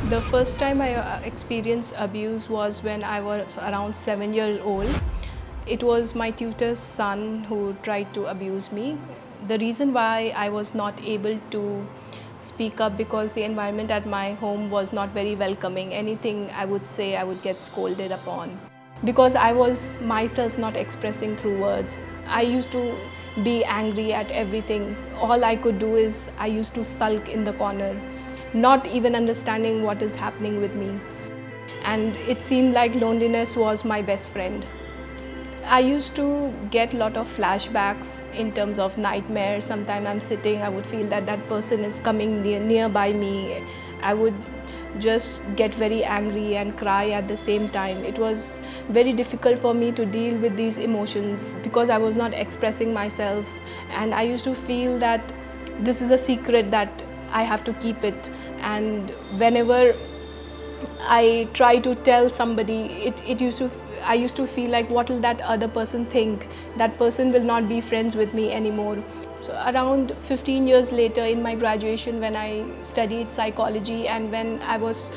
The first time I experienced abuse was when I was around 7 years old. It was my tutor's son who tried to abuse me. The reason why I was not able to speak up because the environment at my home was not very welcoming. Anything I would say, I would get scolded upon. Because I was myself not expressing through words. I used to be angry at everything. All I could do is I used to sulk in the corner, not even understanding what is happening with me. And it seemed like loneliness was my best friend. I used to get a lot of flashbacks in terms of nightmares. Sometimes I'm sitting, I would feel that that person is coming nearby me. I would just get very angry and cry at the same time. It was very difficult for me to deal with these emotions because I was not expressing myself, and I used to feel that this is a secret that I have to keep it. And whenever I try to tell somebody, I used to feel like, what will that other person think? That person will not be friends with me anymore. So around 15 years later, in my graduation, when I studied psychology and when I was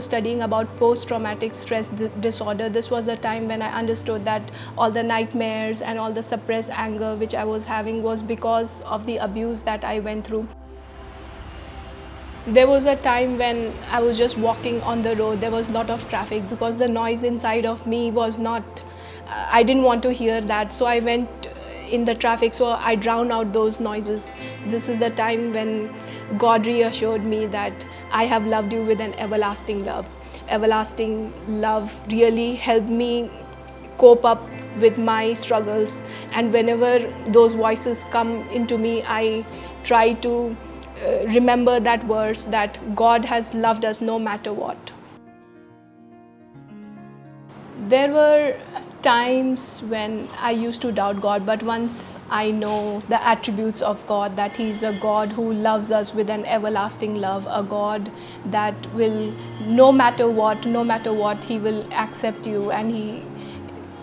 studying about post-traumatic stress disorder, this was the time when I understood that all the nightmares and all the suppressed anger which I was having was because of the abuse that I went through. There was a time when I was just walking on the road. There was a lot of traffic because the noise inside of me was not, I didn't want to hear that. So I went in the traffic, so I drowned out those noises. This is the time when God reassured me that I have loved you with an everlasting love. Everlasting love really helped me cope up with my struggles, and whenever those voices come into me, I try to remember that verse that God has loved us no matter what. There were times when I used to doubt God, but once I know the attributes of God, that He's a God who loves us with an everlasting love, a God that will, no matter what, He will accept you, and He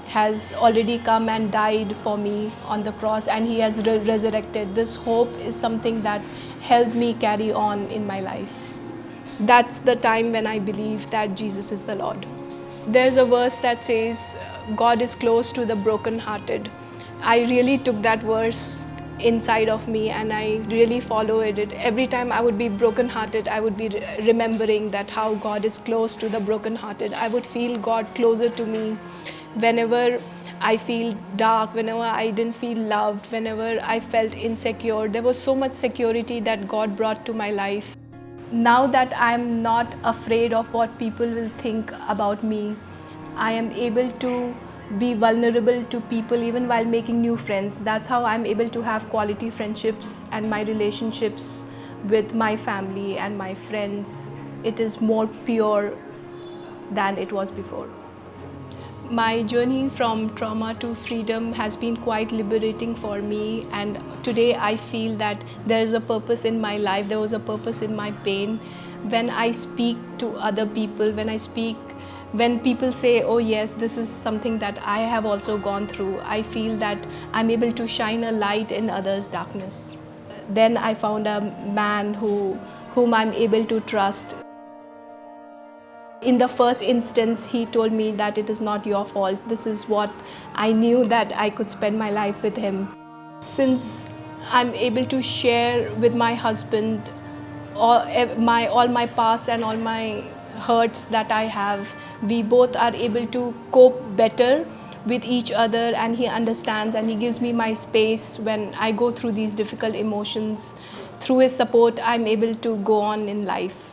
has already come and died for me on the cross, and He has resurrected. This hope is something that helped me carry on in my life. That's the time when I believe that Jesus is the Lord. There's a verse that says, God is close to the brokenhearted. I really took that verse inside of me and I really followed it. Every time I would be brokenhearted, I would be remembering that how God is close to the brokenhearted. I would feel God closer to me whenever I feel dark, whenever I didn't feel loved, whenever I felt insecure. There was so much security that God brought to my life. Now that I'm not afraid of what people will think about me, I am able to be vulnerable to people even while making new friends. That's how I'm able to have quality friendships, and my relationships with my family and my friends, it is more pure than it was before. My journey from trauma to freedom has been quite liberating for me, and today I feel that there is a purpose in my life, there was a purpose in my pain. When I speak to other people, when people say, oh yes, this is something that I have also gone through, I feel that I'm able to shine a light in others' darkness. Then I found a man whom I'm able to trust. In the first instance, he told me that it is not your fault. This is what I knew, that I could spend my life with him. Since I'm able to share with my husband all my past and all my hurts that I have, we both are able to cope better with each other, and he understands and he gives me my space when I go through these difficult emotions. Through his support, I'm able to go on in life.